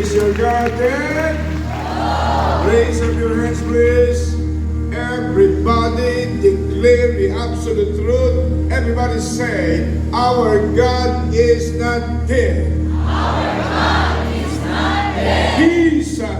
is your God and raise up your hands, please. Everybody declare the absolute truth. Everybody say, our God is not dead. Our God is not dead. Jesus.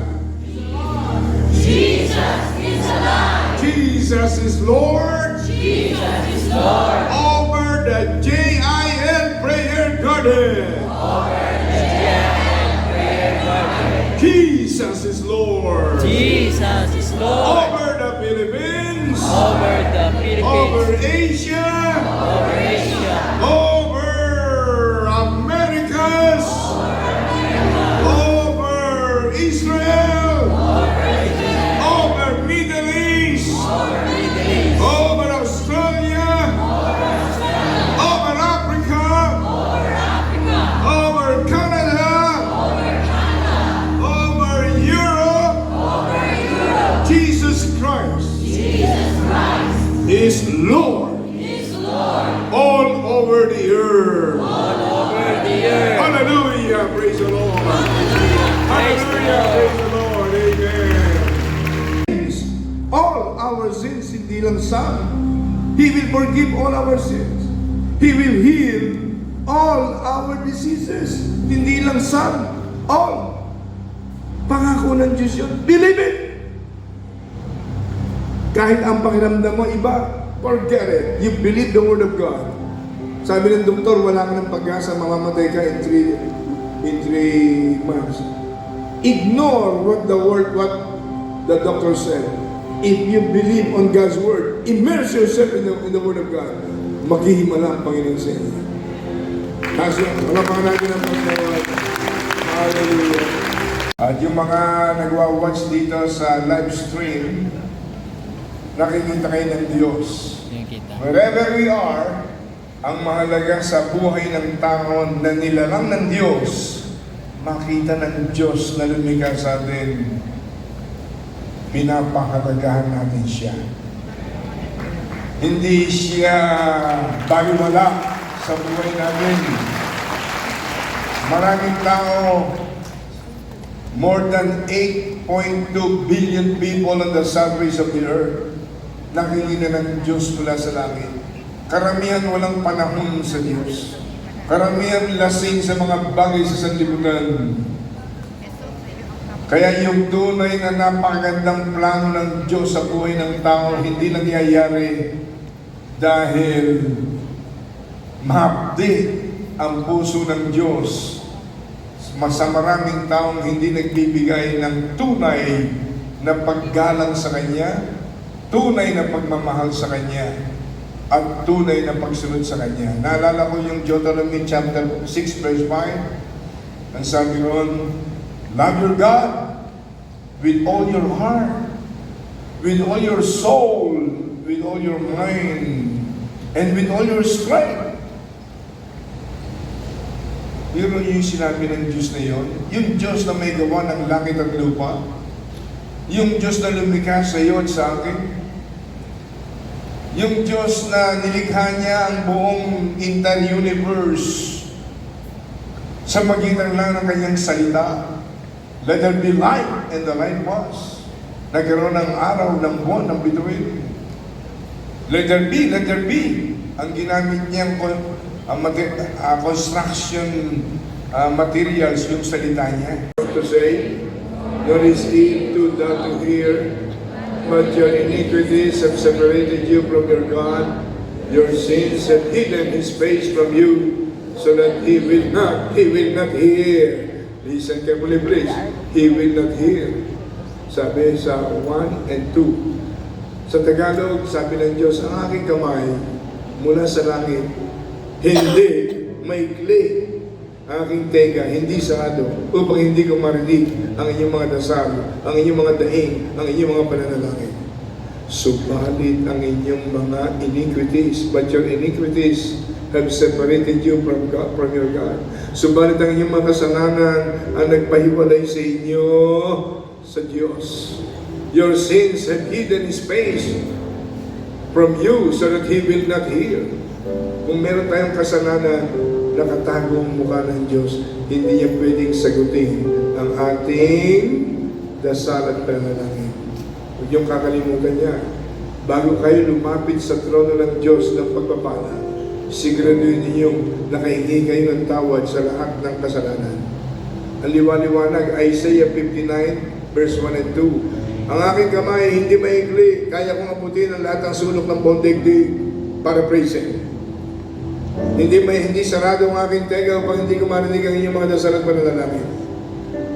Jesus is alive. Jesus is Lord. Jesus is Lord. Over the JIL Prayer Garden. Over the JIL Prayer Garden. Jesus is Lord. Jesus is Lord. Over the Philippines. Over the Over Philippines. Asia. Over Asia. Over Americas. Over Israel. Over Middle East. Over Australia. Over Africa. Over Canada. Over Europe. Jesus Christ is Lord all over the earth. All over the earth. Hallelujah. Praise the Lord. Hallelujah. Praise the Lord. Amen. All our sins, hindi lang some. He will forgive all our sins. He will heal all our diseases. Hindi lang some. All. Pangako ng Diyos yun. Believe it. Kahit ang pakiramdam mo iba, forget it. You believe the Word of God. Sabi ng doktor, wala ka ng pag-asa, mamamatay ka in 3 months. Ignore what the doctor said. If you believe on God's Word, immerse yourself in the Word of God, maghihimala ang Panginoon sa inyo. Kasi wala pa natin ang Panginoon. Hallelujah. At yung mga nagwa-watch dito sa live stream, nakikita kayo ng Diyos. Wherever we are, ang mahalaga sa buhay ng tao na nilalang ng Diyos, makita ng Diyos na lumikha sa atin, pinapahalagahan natin siya. Hindi siya baliwala sa buhay natin. Maraming tao, more than 8.2 billion people on the surface of the earth, nakikita ng Diyos mula sa langit. Karamihan walang panahon sa Diyos. Karamihan lasing sa mga bagay sa sanlibutan. Kaya yung tunay na napakagandang plano ng Diyos sa buhay ng tao hindi nangyayari dahil mahapdi ang puso ng Diyos sa maraming taong hindi nagbibigay ng tunay na paggalang sa Kanya, tunay na pagmamahal sa Kanya, at tunay na pagsunod sa Kanya. Naalala ko yung Deuteronomy chapter 6 verse 5. Ang sabi ron, love your God with all your heart, with all your soul, with all your mind, and with all your strength. Yun yung sinabi ng Diyos na yun. Yung Diyos na may gawa ng langit at lupa. Yung Diyos na lumikha sa iyo at sa akin. Yung Diyos na nilikha niya ang buong entire universe sa magitan lang ng kanyang salita. Let there be light, and the light was. Nagkaroon ng araw, ng buwan, ng bituin. Let there be. Ang ginamit niyang construction materials, yung salita niya. To say, nor is he too dark to hear, but your iniquities have separated you from your God. Your sins have hidden His face from you, so that He will not hear. Listen carefully, please. He will not hear. Sabi sa 1 and 2. Sa Tagalog, sabi ng Diyos, ang aking kamay mula sa langit, hindi maikli. Aking tenga, hindi sarado, upang hindi ko marinig ang inyong mga dasal, ang inyong mga daing, ang inyong mga pananalangin. Subalit ang inyong mga iniquities, but your iniquities have separated you from God, from your God. Subalit ang inyong mga kasalanan ang nagpahiwalay sa inyo sa Diyos. Your sins have hidden His face from you so that He will not hear. Kung meron tayong kasalanan, nakatagong mukha ng Diyos, hindi niya pwedeng sagutin ang ating dasal at panalangin. Huwag niyong kakalimutan niya. Bago kayo lumapit sa trono ng Diyos ng pagpapala, siguraduhin ninyong nakahingi kayo ng tawad sa lahat ng kasalanan. Ang liwaliwanag, Isaiah 59, verse 1 and 2. Ang aking kamay hindi maikli, kaya kong abutin ang lahat ng sulok ng buong daigdig para praise Him. Hindi sarado ang aking tenga upang hindi ko marinig ang inyong mga dasal at panalangin.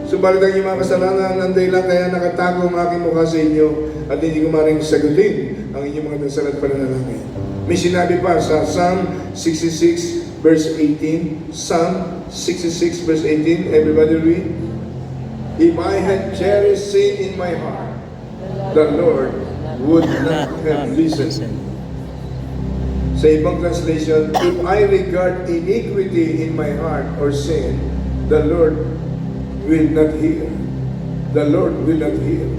Subalit ang inyong mga kasalanan ng dahilan kaya nakatago ang aking mukha sa inyo at hindi ko marinig sagutin ang inyong mga dasal at panalangin. May sinabi pa sa Psalm 66 verse 18. Psalm 66 verse 18. Everybody read. If I had cherished sin in my heart, the Lord would not have listened. Sa ibang translation, if I regard iniquity in my heart or sin, the Lord will not hear. The Lord will not hear.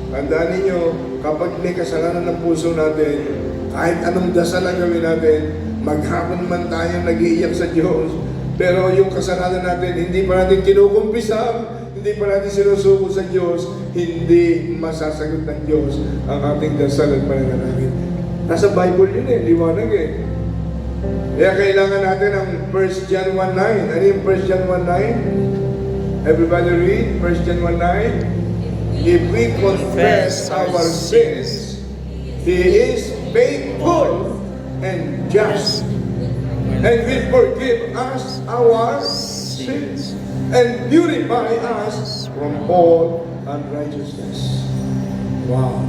Tandaan ninyo, kapag may kasalanan ng puso natin, kahit anong dasal ang gawin natin, maghapon man tayo nag-iiyak sa Diyos, pero yung kasalanan natin, hindi pa natin kinukumpisa, hindi pa natin sinusuko sa Diyos, hindi masasagot ng Diyos ang ating dasal at pananalangin. Nasa Bible yun liwanag Kaya kailangan natin ang 1 John 1:9. Ano yung 1 John 1:9? Everybody read 1 John 1:9. If we confess our sins, He is faithful and just, and will forgive us our sins and purify us from all unrighteousness. Wow!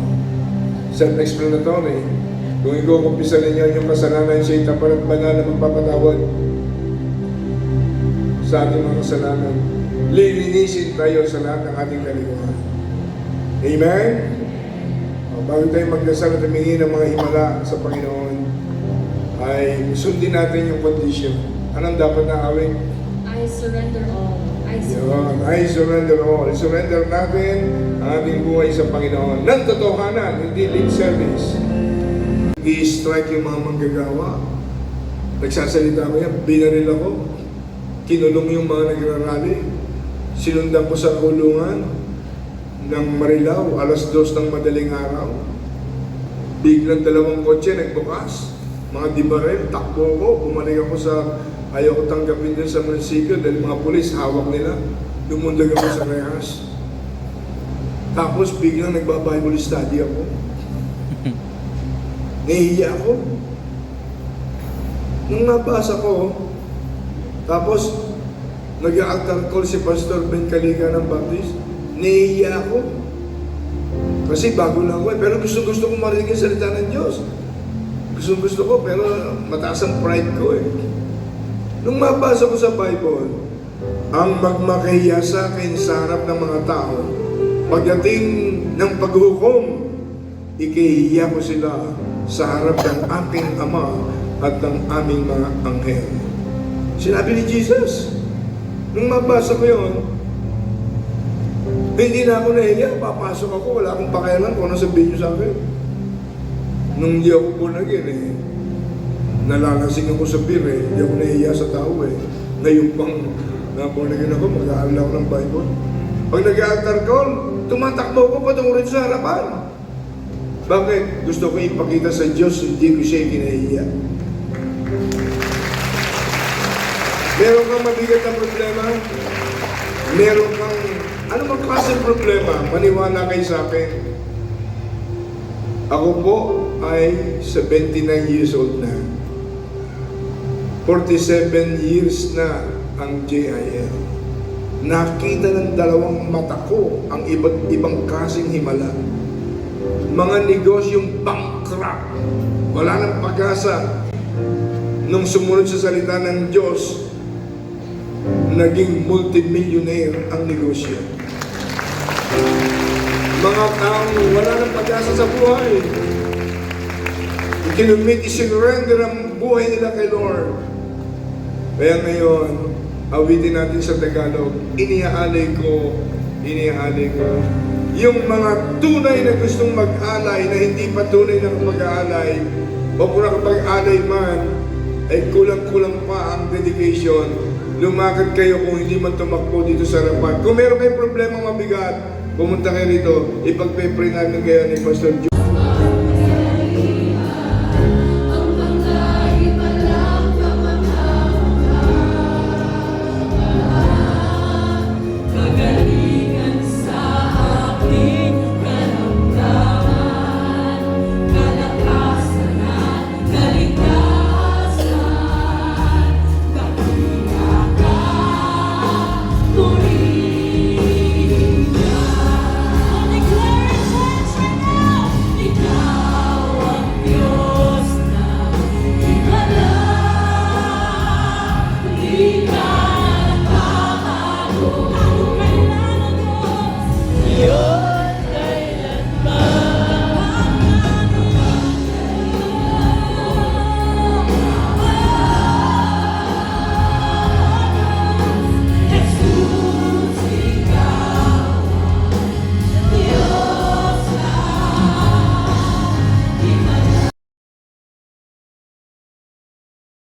Self-explanatory. Kung ikukumpisa ninyo yung kasalanan, siya tapat at banal na magpapatawad sa ating mga kasalanan. Lilinisin tayo sa lahat ng ating kalikuhan. Amen? Bago tayo magdasal at humingi ng mga himala sa Panginoon, ay sundin natin yung condition. Anong dapat na awin? I surrender all. I surrender all. I-surrender natin ang ating buhay sa Panginoon. Nang totohanan, hindi lip service. I-strike yung mga manggagawa. Nagsasalita ko yan, binaril ako. Kinulong yung mga nagrarally. Sinundan ko sa kulungan ng Marilao, alas 2 ng madaling araw. Biglang 2 kotse nagbukas. Mga dibarel, takbo ko. Bumalik ako sa, ayaw ko tanggapin din sa munisipyo dahil mga pulis, hawak nila. Lumundag ako sa rehas. Tapos biglang nagba-Bible study ako. Nahihiya ako. Nung nabasa ko, tapos nag-altar call si Pastor Ben Caliga ng Baptist, nahihiya ako. Kasi bago lang ako pero gusto ko marinig yung salita ng Diyos. Gusto ko, pero mataas ang pride ko Nung mabasa ko sa Bible, ang magmakahiya sa akin sa harap ng mga tao, pagdating ng paghukom, ikihiya ko sila sa harap ng aking Ama at ng aming mga anghel. Sinabi ni Jesus. Nung mabasa ko yun, hindi na ako nahiya. Papasok ako, wala akong pakialam kung ano sabihin niyo sa akin. Nung di ako born again nalalasing ako sa beer hindi ako nahiya sa tao Ngayon pang na-born again ako, mag-aaral ako ng Bible. Pag nag-altar call, tumatakbo ko patungo rin sa harapan. Bakit? Gusto ko ipakita sa Diyos, hindi ko siya kinahiya. Meron kang mabigat na problema? Meron kang, ano magkasang problema? Maniwala kayo sa akin. Ako po ay 79 years old na. 47 years na ang JIL. Nakita ng 2 mata ko ang iba't ibang kasing himala. Mga negosyong bankrupt. Wala nang pag-asa. Nung sumunod sa salita ng Diyos, naging multimillionaire ang negosyo. Mga taong wala nang pag-asa sa buhay. Isinurrender ang buhay nila kay Lord. Kaya ngayon, awitin natin sa Tagalog, iniaalay ko yung mga tunay na gustong mag-alay na hindi pa tunay na mag-aalay o kung nakapag-alay man, ay kulang-kulang pa ang dedication. Lumakad kayo kung hindi man tumakbo dito sa harapan. Kung meron kayong problema mabigat, pumunta kayo rito, ipagpe-pray namin kayo ni Pastor Joe.